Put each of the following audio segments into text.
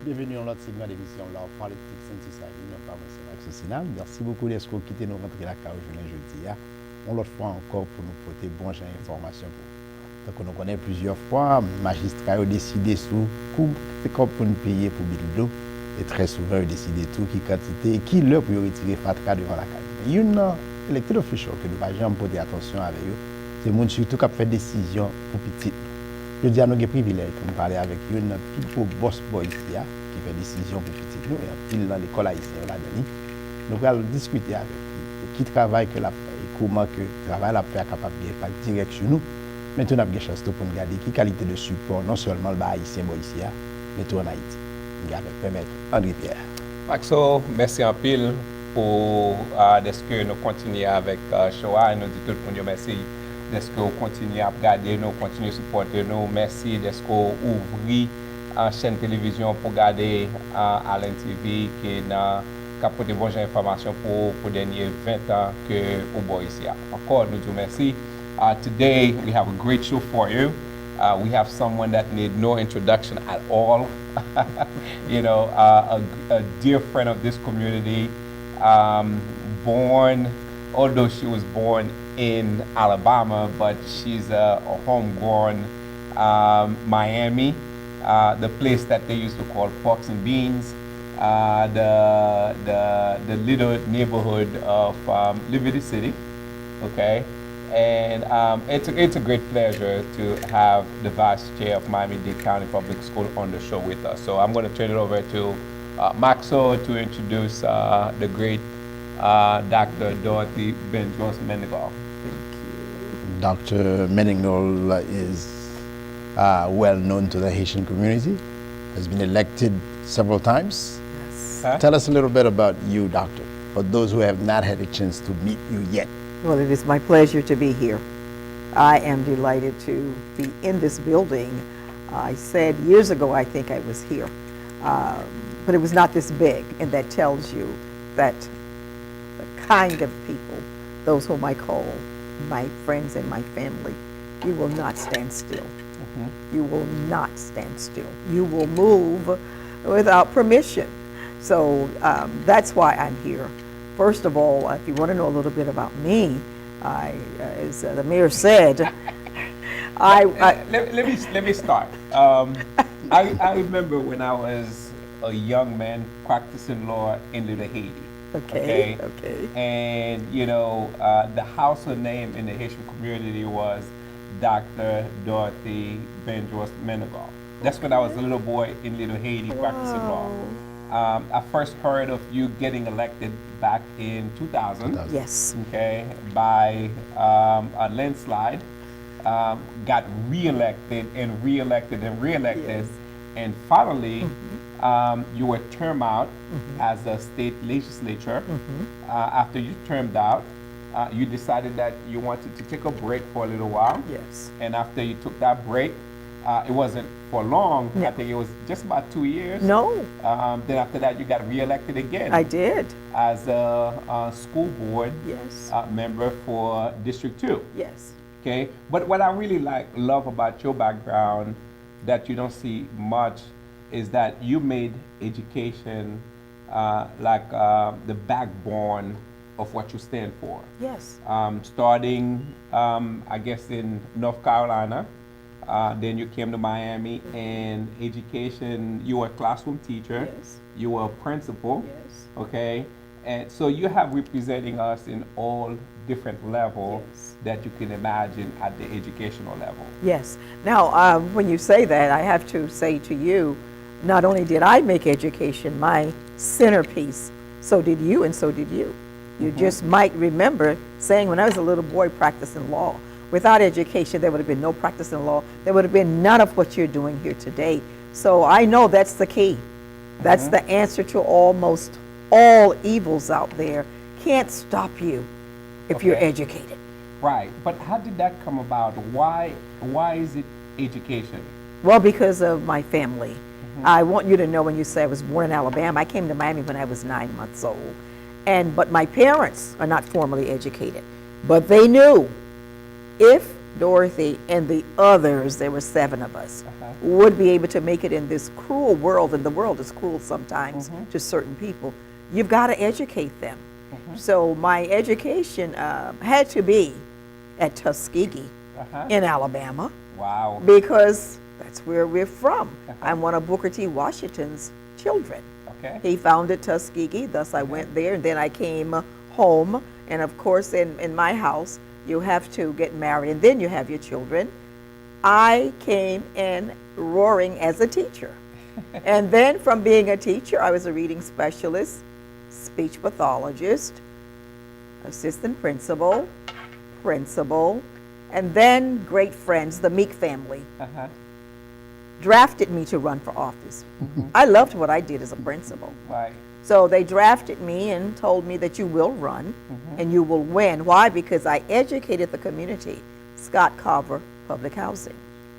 bienvenue dans l'autre segment d'émission là, on parle de Saint-Isaïe, non pas moi, c'est Max Osinal. Merci beaucoup d'être quitter nous rentrer la carte jeudi. On l'autre fois encore pour nous porter bon genre d'informations. Donc on connaît plusieurs fois, magistrat a décidé sous coup, c'est comme pour nous payer pour Bildo. Et très souvent, il décide tout, qui quantité, et qui l'heure pour retirer Fatka devant la caille. Il y a une elected official que nous ne jamais porter attention avec eux. C'est les gens surtout qui fait décision pour petit. Je dis à nous avons privilège de parler avec eux, notre plus beau boss boy ici, qui fait décision pour petit. Nous, il dans l'école haïtienne là-dedans. Nous allons discuter avec eux. Qui travaille que la fait, et comment que le travail la fait capable de faire direct sur nous. Mais nous avons une chance pour nous regarder qui qualité de support, non seulement le haïtien boy ici, mais tout en Haïti. Permettre André Pierre. Maxo, merci en pile pour de ce que nous continuons avec Shoah. Nous disons tout le monde merci de ce que vous continuez à regarder, nous continuez à supporter nous. Merci de ce que vous ouvrez en chaîne télévision pour regarder à l'NTV qui a apporté bonnes informations pour les derniers 20 ans que vous voyez ici. Encore, nous disons merci. Today, we have a great show for you. We have someone that need no introduction at all. You know, a dear friend of this community, although she was born in Alabama, but she's a homegrown Miami, the place that they used to call Porks and Beans, the little neighborhood of Liberty City, okay? And it's a great pleasure to have the Vice Chair of Miami-Dade County Public School on the show with us. So I'm going to turn it over to Maxo to introduce the great Dr. Dorothy Benjos Mendenhall. Dr. Mendenhall is well known to the Haitian community, has been elected several times. Yes. Huh? Tell us a little bit about you, Doctor, for those who have not had a chance to meet you yet. Well, it is my pleasure to be here. I am delighted to be in this building. I said years ago, I think I was here, but it was not this big, and that tells you that the kind of people, those whom I call my friends and my family, you will not stand still. Mm-hmm. You will not stand still. You will move without permission. So that's why I'm here. First of all, if you want to know a little bit about me, as the mayor said, let me start. I remember when I was a young man practicing law in Little Haiti. Okay. And you know, the household name in the Haitian community was Dr. Dorothy Benjos Mendenhall. That's when I was a little boy in Little Haiti practicing law. I first heard of you getting elected back in 2000. Yes. Okay, by a landslide. Got reelected and reelected and reelected, Yes. and finally, you were termed out as a state legislature. After you termed out, you decided that you wanted to take a break for a little while. Yes. And after you took that break, it wasn't for long. No. I think it was just about 2 years. No, Then after that, you got reelected again I did. as a school board Yes. member for District 2. Yes. Okay, but what I really love about your background that you don't see much is that you made education the backbone of what you stand for. Yes. Starting, I guess, in North Carolina, then you came to Miami, and education, you were a classroom teacher, Yes. you were a principal, Yes. okay, and so you have representing us in all different levels Yes. that you can imagine at the educational level. Yes. Now, when you say that, I have to say to you, not only did I make education my centerpiece, so did you, and so did you. You just might remember saying when I was a little boy practicing law, without education, there would have been no practice in law. There would have been none of what you're doing here today. So I know that's the key. That's the answer to almost all evils out there. Can't stop you if you're Okay. educated. Right, but how did that come about? Why is it education? Well, because of my family. I want you to know when you say I was born in Alabama, I came to Miami when I was 9 months old. But my parents are not formally educated. But they knew if Dorothy, and the others, there were 7 of us, would be able to make it in this cruel world, and the world is cruel sometimes to certain people. You've got to educate them. So my education had to be at Tuskegee in Alabama. Wow. Because that's where we're from. I'm one of Booker T. Washington's children. Okay. He founded Tuskegee, thus I went there, and then I came home. And of course, in my house, you have to get married, and then you have your children. I came in roaring as a teacher. And then from being a teacher, I was a reading specialist, speech pathologist, assistant principal, and then great friends, the Meek family, drafted me to run for office. I loved what I did as a principal. Right. So they drafted me and told me that you will run and you will win. Why? Because I educated the community. Scott Carver Public Housing.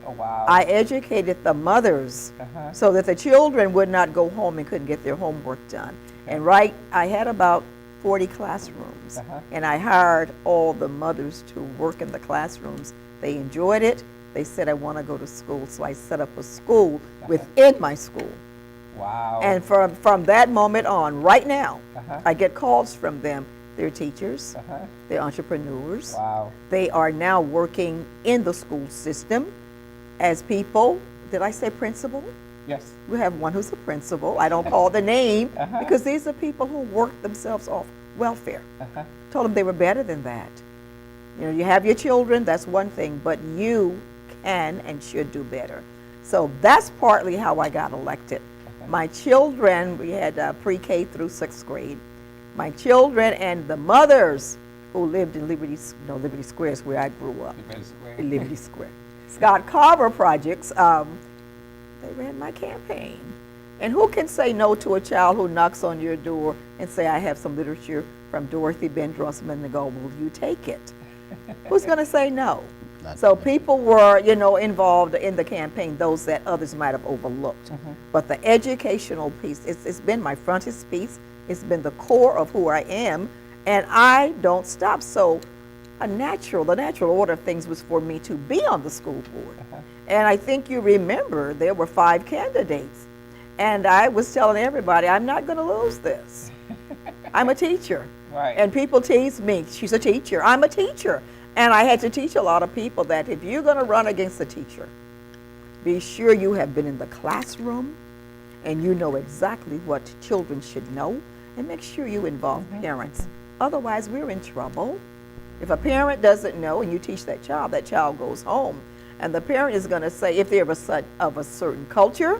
Oh, wow. I educated the mothers so that the children would not go home and couldn't get their homework done. And I had about 40 classrooms, and I hired all the mothers to work in the classrooms. They enjoyed it. They said, I want to go to school, so I set up a school within my school. Wow. And from that moment on, right now, I get calls from them. They're teachers, they're entrepreneurs. Wow. They are now working in the school system as people. Did I say principal? Yes. We have one who's a principal. I don't call the name because these are people who work themselves off welfare. Told them they were better than that. You know, you have your children, that's one thing, but you can and should do better. So that's partly how I got elected. My children, we had pre-K through 6th grade. My children and the mothers who lived in Liberty Square is where I grew up. Liberty Square. Scott Carver Projects, they ran my campaign. And who can say no to a child who knocks on your door and say, I have some literature from Dorothy Ben Drossman and go, will you take it? Who's going to say no? So people were, involved in the campaign, those that others might have overlooked. But the educational piece, it's been my frontispiece. It's been the core of who I am, and I don't stop. So the natural order of things was for me to be on the school board. And I think you remember there were 5 candidates. And I was telling everybody, I'm not going to lose this. I'm a teacher. Right. And people tease me, she's a teacher. I'm a teacher. And I had to teach a lot of people that if you're going to run against a teacher, be sure you have been in the classroom and you know exactly what children should know, and make sure you involve parents. Otherwise, we're in trouble. If a parent doesn't know and you teach that child goes home, and the parent is going to say, if they're of a certain culture,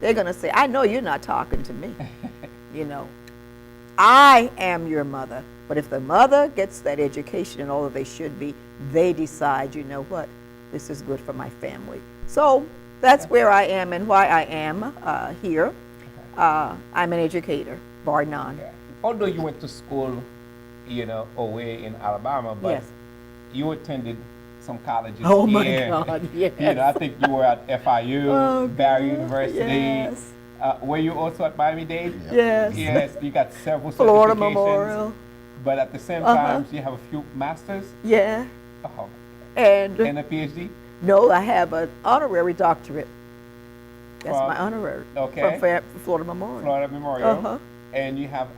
they're going to say, I know you're not talking to me. I am your mother. But if the mother gets that education and all that they should be, they decide, you know what, this is good for my family. So that's where I am and why I am here. I'm an educator, bar none. Yeah. Although you went to school, away in Alabama, but you attended some colleges Oh my here. God, yes. I think you were at FIU, Barry University. Yes. Were you also at Miami-Dade? Yes. Yes, you got several Florida certifications. Memorial. But at the same time, you have a few masters. Yeah. Oh. And And a PhD? no, I have an honorary doctorate. That's From- my honorary. okay. From Florida Memorial. Florida Memorial. Uh-huh. And you have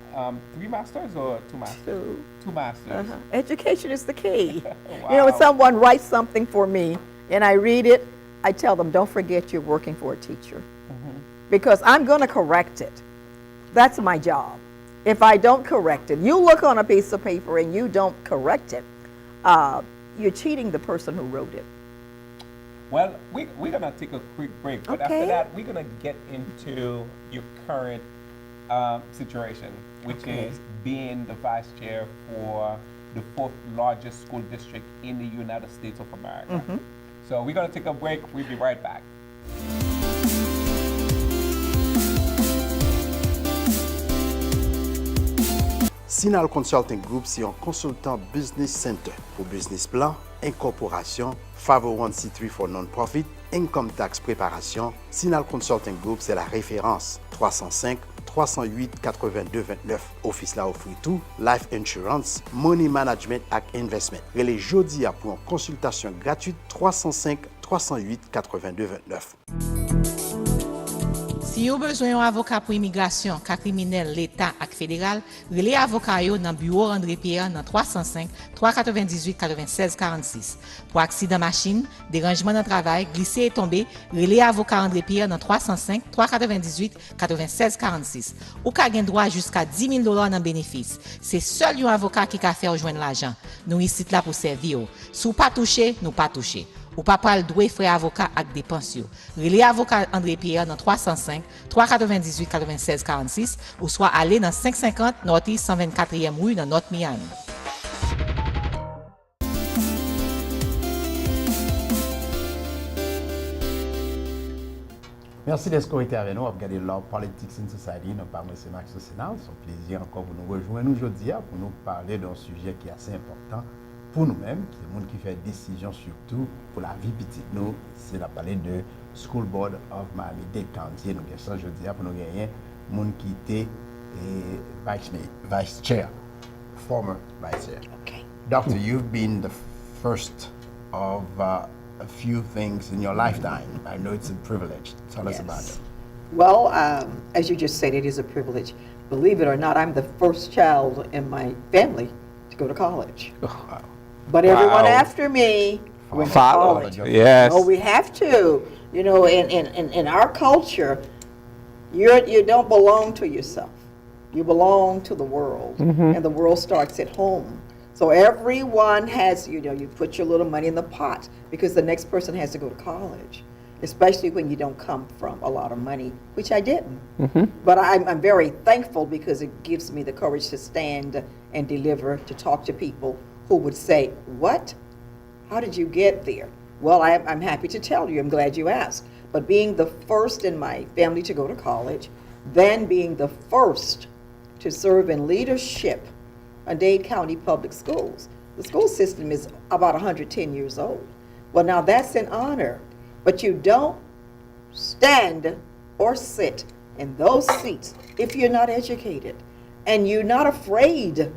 3 masters or 2 masters? 2. 2 masters. Education is the key. Wow. When someone writes something for me and I read it, I tell them, don't forget you're working for a teacher. Because I'm going to correct it. That's my job. If I don't correct it, you look on a piece of paper and you don't correct it, you're cheating the person who wrote it. Well, we're going to take a quick break, but after Okay. that, we're going to get into your current situation, which is being the vice chair for the 4th largest school district in the United States of America. So we're going to take a break. We'll be right back. Sinal Consulting Group, c'est un consultant business center pour business plan, incorporation, 501c3 for non-profit, income tax préparation. Sinal Consulting Group, c'est la référence 305 308 82 29. Office là offre tout, life insurance, money management et investment. Relais jodi pour une consultation gratuite 305 308 82 29. Si vous avez besoin d'un avocat pour immigration, cas criminel, l'État et fédéral, relais avocat dans le bureau André Pierre dans 305 398 96 46. Pour accident machine, dérangement dans le travail, glisser et tomber, relais avocat André Pierre dans 305 398 96 46. Ou ka gen droit jusqu'à $10,000 dans bénéfice. C'est seul un avocat qui a fait rejoindre l'argent. Nous ici là pour servir. Si vous pas touché, nous pas touché. Ou pas le droit frais avocat avec dépenses. Relais avocat André Pierre dans 305 398 96 46 ou soit aller dans 550 Northeast 124e rue dans North Miami. Merci d'être été avec nous. On va regarder Law Politics in Society. Nous parlons de Max Sénat. C'est un plaisir encore pour nous rejoindre aujourd'hui pour nous parler d'un sujet qui est assez important pour nous-mêmes, qui est le monde qui fait décision surtout pour la vie petite nous. C'est la parler de School Board of Miami-Dade County. Nous avons aujourd'hui pour nous gagner monde qui était vice chair, former vice chair. Okay. Doctor, you've been the first of a few things in your lifetime. I know it's a privilege. Tell us about it. Well, as you just said, it is a privilege. Believe it or not, I'm the first child in my family to go to college. Wow. But everyone Wow. after me went to Follow. college. Yes. Oh, we have to. You know, in our culture, you don't belong to yourself. You belong to the world, and the world starts at home. So everyone has, you put your little money in the pot because the next person has to go to college, especially when you don't come from a lot of money, which I didn't. But I'm very thankful because it gives me the courage to stand and deliver, to talk to people who would say, what? How did you get there? Well, I'm happy to tell you. I'm glad you asked. But being the first in my family to go to college, then being the first to serve in leadership in Dade County Public Schools. The school system is about 110 years old. Well, now that's an honor, but you don't stand or sit in those seats if you're not educated and you're not afraid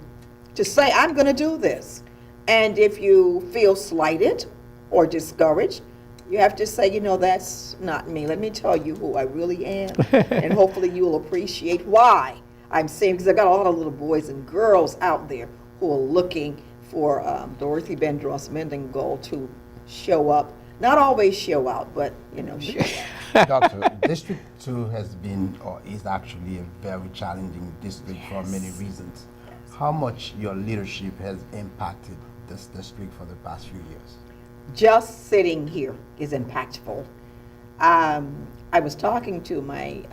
to say, I'm going to do this. And if you feel slighted or discouraged, you have to say, that's not me. Let me tell you who I really am. And hopefully you'll appreciate why I'm saying, because I've got a lot of little boys and girls out there who are looking for Dorothy Bendros Mendengold to show up. Not always show out, but, show up. Doctor, District 2 has been, or is actually a very challenging district for many reasons. How much your leadership has impacted this district for the past few years? Just sitting here is impactful. I was talking to my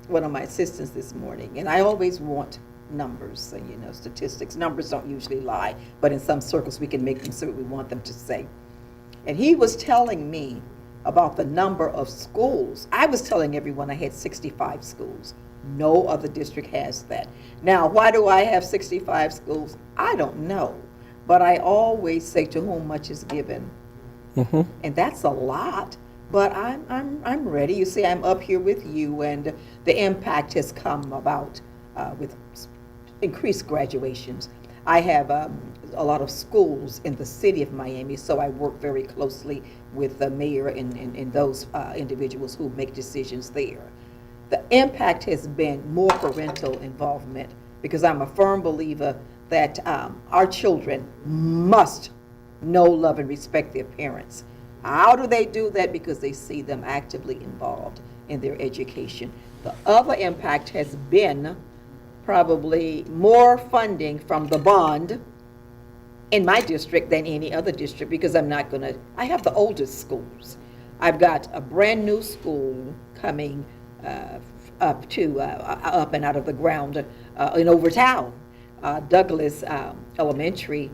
one of my assistants this morning, and I always want numbers and statistics. Numbers don't usually lie, but in some circles we can make them say what we want them to say. And he was telling me about the number of schools. I was telling everyone I had 65 schools. No other district has that. Now, why do I have 65 schools? I don't know. But I always say, to whom much is given. And that's a lot. But I'm ready. You see, I'm up here with you, and the impact has come about with increased graduations. I have a lot of schools in the city of Miami, so I work very closely with the mayor and those individuals who make decisions there. The impact has been more parental involvement, because I'm a firm believer that our children must know, love, and respect their parents. How do they do that? Because they see them actively involved in their education. The other impact has been probably more funding from the bond in my district than any other district, because I have the oldest schools. I've got a brand new school coming up and out of the ground in Overtown. Douglas Elementary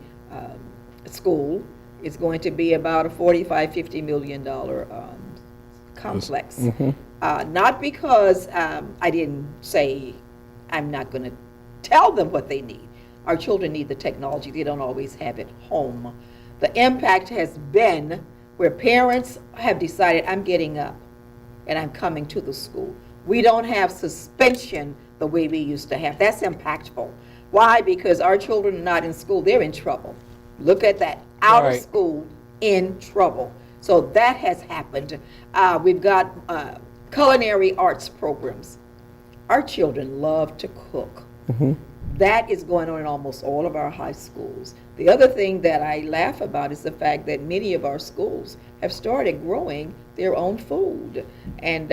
School is going to be about a $45-50 million complex. Not because I didn't say I'm not going to tell them what they need. Our children need the technology. They don't always have it home. The impact has been where parents have decided, I'm getting up and I'm coming to the school. We don't have suspension the way we used to have. That's impactful. Why? Because our children are not in school, they're in trouble. Look at that, out of Right. school, in trouble. So that has happened. We've got culinary arts programs. Our children love to cook. That is going on in almost all of our high schools. The other thing that I laugh about is the fact that many of our schools have started growing their own food. And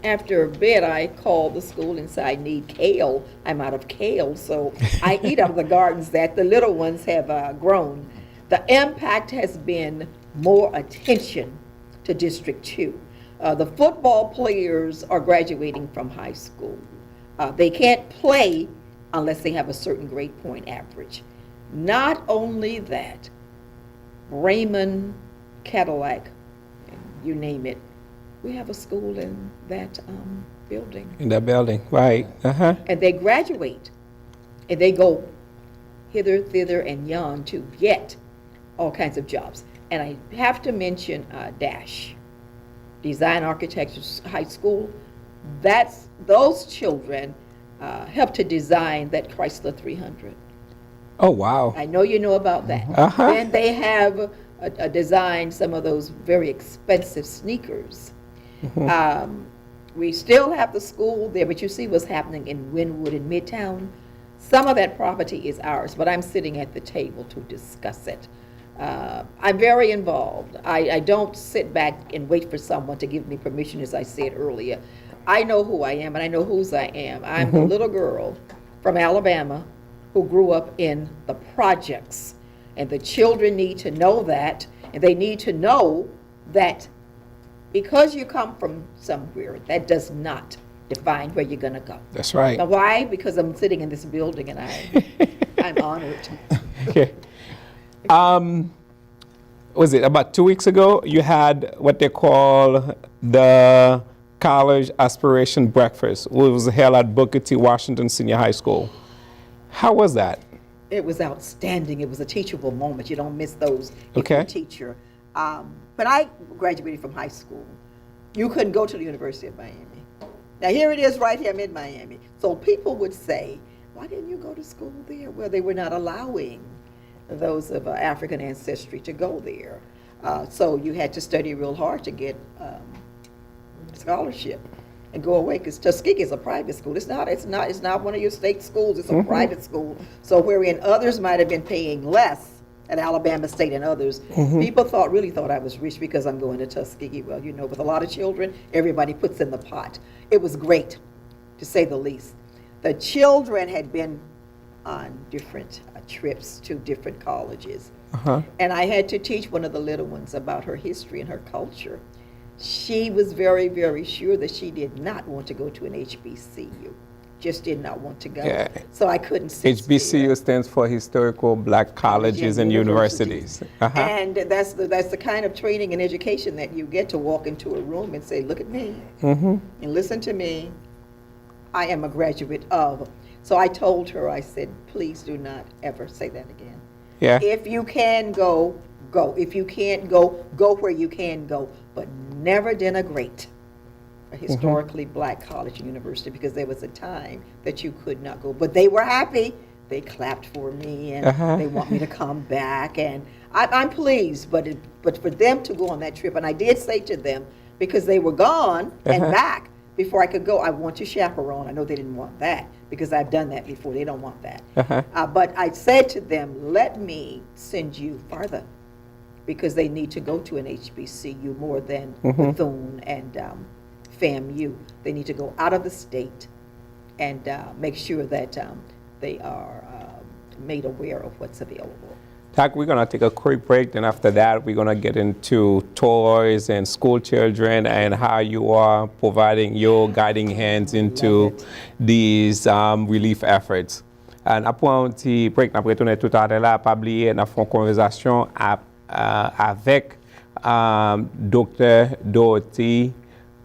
after bed, I called the school and said, I need kale. I'm out of kale, so I eat out of the gardens that the little ones have grown. The impact has been more attention to District 2. The football players are graduating from high school. They can't play unless they have a certain grade point average. Not only that, Raymond, Cadillac, you name it, we have a school in that building. In that building, right? And they graduate, and they go hither, thither, and yon to get all kinds of jobs. And I have to mention DASH, Design Architecture High School. Those children helped to design that Chrysler 300. Oh, wow. I know you know about that. Then they have designed some of those very expensive sneakers. We still have the school there, but you see what's happening in Wynwood and Midtown. Some of that property is ours, but I'm sitting at the table to discuss it. I'm very involved. I don't sit back and wait for someone to give me permission, as I said earlier. I know who I am, and I know whose I am. I'm the little girl from Alabama who grew up in the projects. And the children need to know that, and they need to know that because you come from somewhere, that does not define where you're going to go. That's right. Now, why? Because I'm sitting in this building, and I'm honored. Okay. Was it about 2 weeks ago? You had what they call the College Aspiration Breakfast. It was held at Booker T. Washington Senior High School. How was that? It was outstanding. It was a teachable moment. You don't miss those if Okay. you're a teacher. But I graduated from high school. You couldn't go to the University of Miami. Now, here it is right here, I'm in Miami. So people would say, why didn't you go to school there? Well, they were not allowing those of African ancestry to go there. So you had to study real hard to get scholarship and go away, because Tuskegee is a private school. It's not one of your state schools. It's a private school. So wherein others might have been paying less at Alabama State and others, people really thought I was rich because I'm going to Tuskegee. Well, you know, with a lot of children, everybody puts in the pot. It was great, to say the least. The children had been on different trips to different colleges. And I had to teach one of the little ones about her history and her culture. She was very, very sure that she did not want to go to an HBCU. Just did not want to go. Yeah. So I couldn't sit HBCU there. stands for Historical Black Colleges and Universities. And that's the kind of training and education that you get, to walk into a room and say, look at me, and listen to me. I am a graduate of. So I told her, I said, please do not ever say that again. Yeah. If you can go, go. If you can't go, go where you can go. But never denigrate a historically black college and university, because there was a time that you could not go. But they were happy. They clapped for me, and they want me to come back. And I'm pleased, but for them to go on that trip, and I did say to them, because they were gone and back before I could go, I want to chaperone. I know they didn't want that, because I've done that before. They don't want that. But I said to them, let me send you farther, because they need to go to an HBCU more than Bethune and FAMU. They need to go out of the state and make sure that they are made aware of what's available. Tak, we're going to take a quick break. Then after that, we're going to get into toys and school children and how you are providing your guiding hands into these relief efforts. And après un petit break, nous allons retourner tout à l'heure, pas oublier, nous avons une conversation avec Dr. Dorothy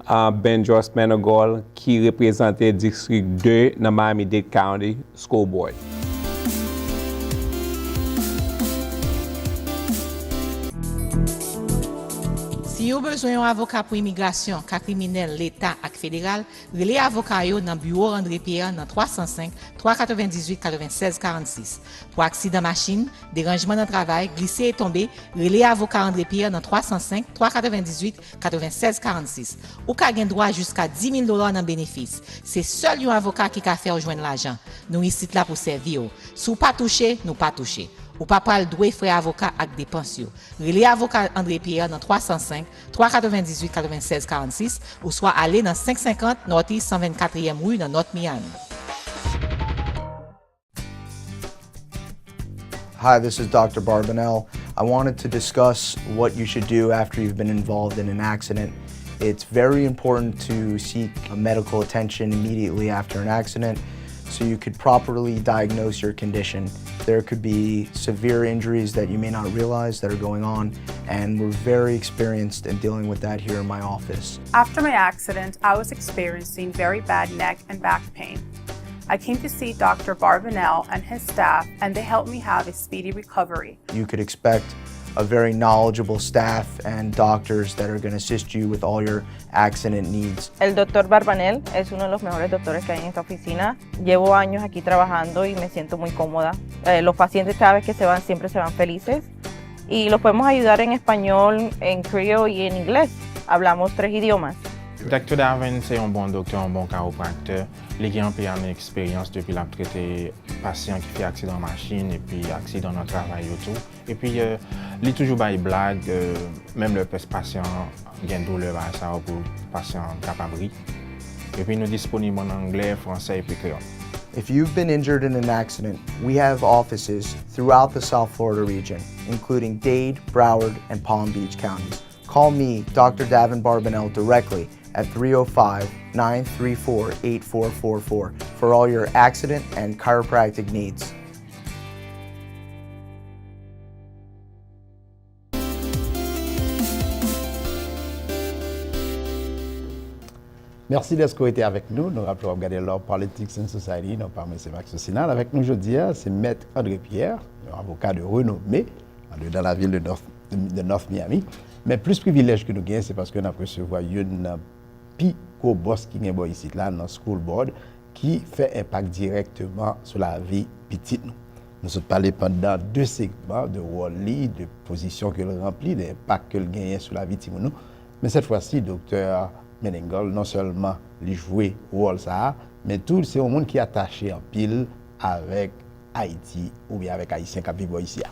Benjos Menogol, qui représentait District 2 dans Miami-Dade County School Board. Si Si vous avez besoin d'un avocat pour immigration, cas criminel, l'État et fédéral, relais avocat yo dans bureau André Pierre dans 305 398 96 46. Pour accident machine, dérangement dans le travail, glisser et tomber, relais avocat André Pierre dans 305 398 96 46. Ou ka gen droit jusqu'à $10,000 dans bénéfice. C'est seul un avocat qui a fait rejoindre l'argent. Nous ici là pour servir. Si vous pas touché, nous pas touché. Ou pas le droit frais avocat avec dépenses. Relais avocat André Pierre dans 305 398 96 46 ou soit aller dans 550 Northeast 124e rue dans North Miami. Hi, this is Dr. Barbanel. I wanted to discuss what you should do after you've been involved in an accident. It's very important to seek medical attention immediately after an accident so you could properly diagnose your condition. There could be severe injuries that you may not realize that are going on, and we're very experienced in dealing with that here in my office. After my accident, I was experiencing very bad neck and back pain. I came to see Dr. Barbanel and his staff, and they helped me have a speedy recovery. You could expect a very knowledgeable staff and doctors that are going to assist you with all your accident needs. El doctor Barbanel es uno de los mejores doctores que hay en esta oficina. Llevo años aquí trabajando y me siento muy cómoda. Los pacientes cada vez que se van siempre se van felices y los podemos ayudar en español, en creole y en inglés. Hablamos 3 idiomas. Dr. Darwin, c'est un bon docteur, un bon chiropracteur. Il a un peu d'expérience depuis la traité patient qui fait accident de machine et puis accident de travail et tout. Et puis, il a toujours des blagues, même le patient a une douleur à ça pour le patient capable. Et puis, nous sommes disponibles en anglais, français et puis créole. If you've been injured in an accident, we have offices throughout the South Florida region, including Dade, Broward, and Palm Beach counties. Call me, Dr. Davin Barbanel, directly at 305-934-8444 for all your accident and chiropractic needs. Merci d'être été avec nous. Nous rappelons regarder Law Politics and Society, nous parlons de Max Social. Avec nous aujourd'hui, c'est Maître André Pierre, un avocat de renommée dans la ville de North Miami. Mais plus privilège que nous gagnons, c'est parce que nous recevons une pico boss qui est ici là dans School Board qui fait impact directement sur la vie petite nous. Nous avons parlé pendant 2 segments de rôle, de position qu'elle remplit, d'impact qu'elle gagne sur la vie de nous. Mais cette fois-ci, docteur Meningol, non seulement il joue rôle ça, mais tout c'est un monde qui est attaché en pile avec Haïti ou bien avec Haïtiens qui vivent ici.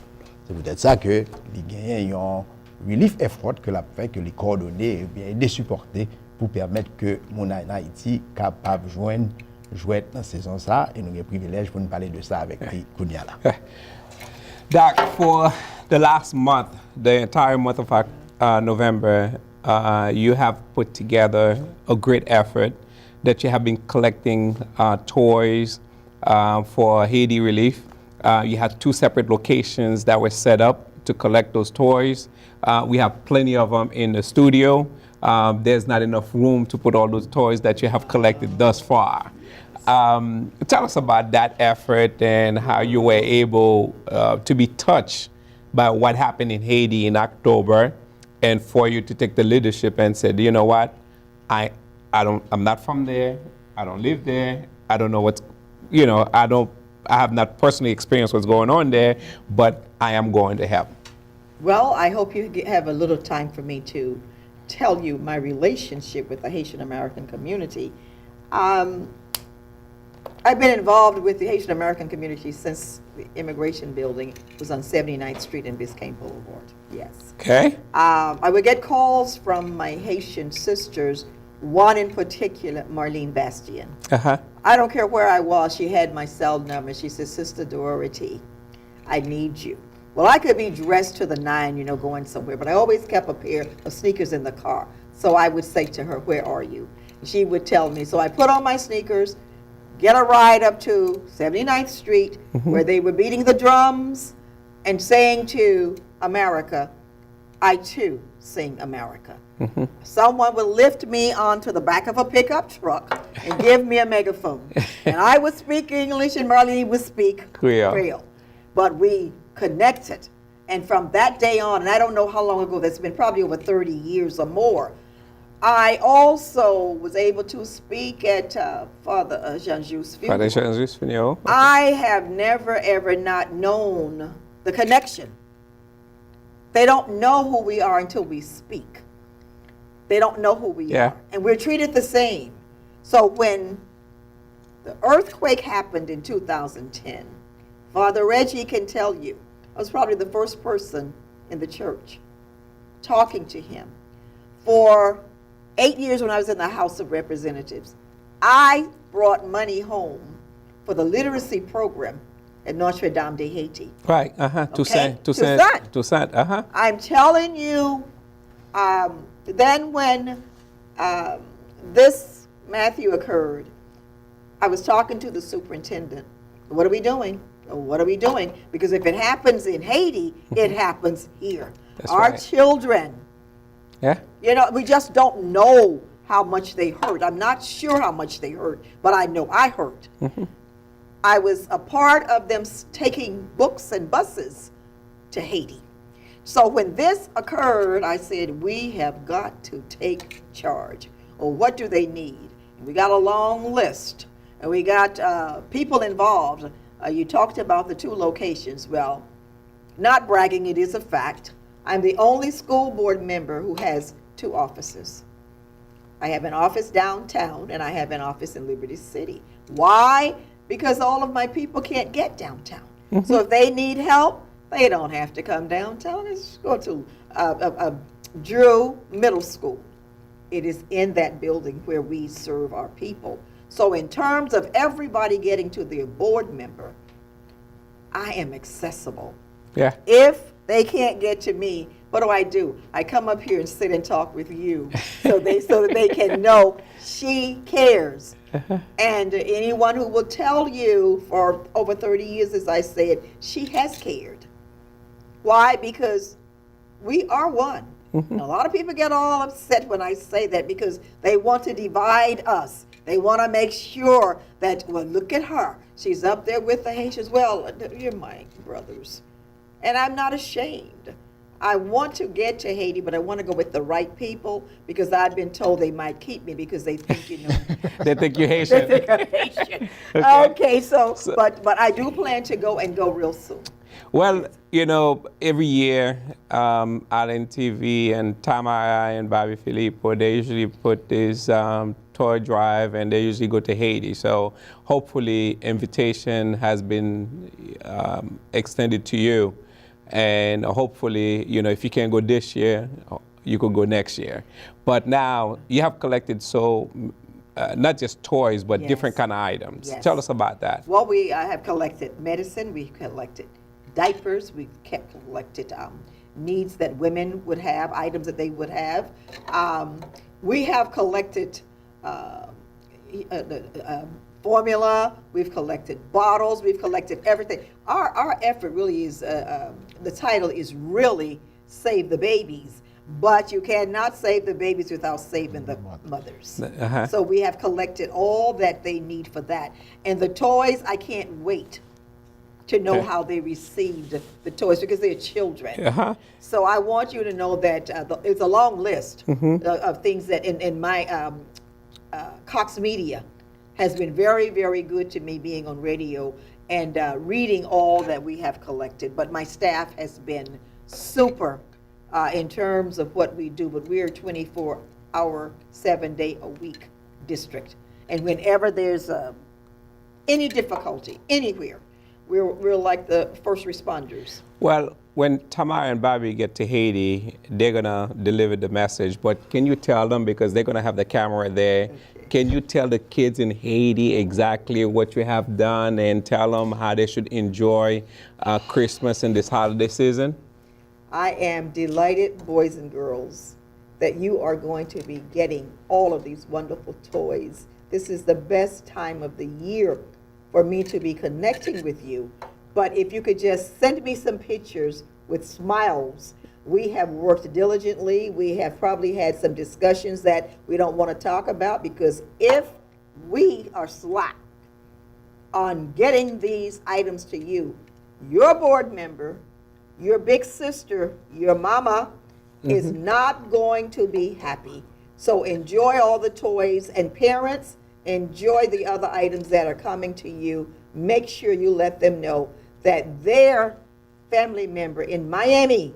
C'est peut-être ça que les gagnent un relief effort que la fait que les coordonner et bien les supporter pour permettre que mon Haïti capable de jouer dans cette saison ça et nous avons le privilège pour nous parler de ça avec Kounia là. Doc, for the last month, the entire month of November, you have put together a great effort that you have been collecting toys for Haiti relief. You had 2 separate locations that were set up to collect those toys. We have plenty of them in the studio. There's not enough room to put all those toys that you have collected thus far. Tell us about that effort and how you were able to be touched by what happened in Haiti in October, and for you to take the leadership and said, you know what, I'm not from there, I don't live there, I don't know what's, I have not personally experienced what's going on there, but I am going to help. Well, I hope you have a little time for me to tell you my relationship with the Haitian American community. I've been involved with the Haitian American community since the immigration building was on 79th Street and Biscayne Boulevard. Yes. Okay. I would get calls from my Haitian sisters, one in particular, Marlene Bastien. Uh-huh. I don't care where I was, she had my cell number. She said, Sister Dorothy, I need you. Well, I could be dressed to the 9, going somewhere, but I always kept a pair of sneakers in the car. So I would say to her, where are you? She would tell me. So I put on my sneakers, get a ride up to 79th Street, where they were beating the drums and saying to America, I too sing America. Someone would lift me onto the back of a pickup truck and give me a megaphone. And I would speak English and Marlene would speak Creole. But we connected. And from that day on, and I don't know how long ago, that's been probably over 30 years or more, I also was able to speak at Father Jean-Jus's funeral. Father Jean-Jus's funeral. I have never, ever not known the connection. They don't know who we are until we speak. They don't know who we are. And we're treated the same. So when the earthquake happened in 2010, Father Reggie can tell you, I was probably the first person in the church talking to him. For 8 years when I was in the House of Representatives, I brought money home for the literacy program at Notre Dame de Haiti. Right, Okay? Toussaint, I'm telling you, then when this Matthew occurred, I was talking to the superintendent. What are we doing? What are we doing? Because if it happens in Haiti, it happens here. That's Our right. children, Yeah. you know, we just don't know how much they hurt. I'm not sure how much they hurt, but I know I hurt. I was a part of them taking books and buses to Haiti. So when this occurred, I said, we have got to take charge. Or what do they need? We got a long list, and we got people involved. You talked about the 2 locations. Well, not bragging, it is a fact. I'm the only school board member who has 2 offices. I have an office downtown, and I have an office in Liberty City. Why? Because all of my people can't get downtown. So if they need help, they don't have to come downtown. Let's go to Drew Middle School. It is in that building where we serve our people. So in terms of everybody getting to their board member, I am accessible. Yeah. If they can't get to me, what do? I come up here and sit and talk with you so that they can know she cares. And anyone who will tell you for over 30 years, as I said, she has cared. Why? Because we are one. And a lot of people get all upset when I say that because they want to divide us. They want to make sure that, well, look at her. She's up there with the Haitians. Well, you're my brothers. And I'm not ashamed. I want to get to Haiti, but I want to go with the right people because I've been told they might keep me because they think, you know. They think you're Haitian. They think I'm Haitian. Okay, so but I do plan to go and go real soon. Well, you know, every year, Allen TV and Tamara and Bobby Filippo, they usually put this toy drive and they usually go to Haiti. So hopefully invitation has been extended to you. And hopefully, you know, if you can't go this year, you could go next year. But now you have collected not just toys, but Yes. different kind of items. Yes. Tell us about that. Well, I have collected medicine, we've collected diapers, we've collected needs that women would have, items that they would have. We have collected formula, we've collected bottles, we've collected everything. Our effort really is, the title is really Save the Babies, but you cannot save the babies without saving the mothers. So we have collected all that they need for that. And the toys, I can't wait to know how they received the toys because they're children. So I want you to know that it's a long list of things that in my Cox Media has been very, very good to me being on radio and reading all that we have collected. But my staff has been super in terms of what we do. But we're a 24-hour, 7-day-a-week district. And whenever there's any difficulty anywhere, we're like the first responders. Well, when Tamara and Bobby get to Haiti, they're going to deliver the message. But can you tell them, because they're going to have the camera there, can you tell the kids in Haiti exactly what you have done and tell them how they should enjoy Christmas and this holiday season? I am delighted, boys and girls, that you are going to be getting all of these wonderful toys. This is the best time of the year for me to be connecting with you. But if you could just send me some pictures with smiles. We have worked diligently. We have probably had some discussions that we don't want to talk about because if we are slack on getting these items to you, your board member your big sister, your mama, is not going to be happy. So enjoy all the toys, and parents, enjoy the other items that are coming to you. Make sure you let them know that their family member in Miami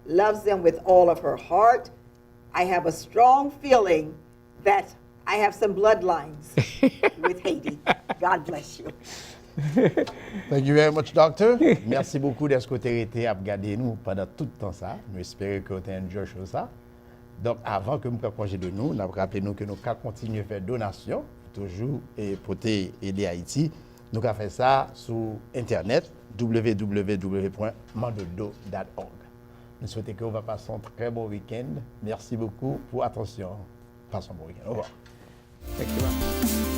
loves them with all of her heart. I have a strong feeling that I have some bloodlines with Haiti. God bless you. Thank you very much, doctor. Merci beaucoup d'être été à regarder nous pendant tout le temps ça. Nous espérons que vous avez enjoyé ça. Donc, avant que nous prenions de nous, nous rappelons que nous allons continuer à faire donation, toujours et pour aider Haïti. Nous allons faire ça sur Internet, www.mandodo.org. Nous souhaitons que vous passez un très bon week-end. Merci beaucoup pour l'attention. Passez un bon week-end. Au revoir. Thank you.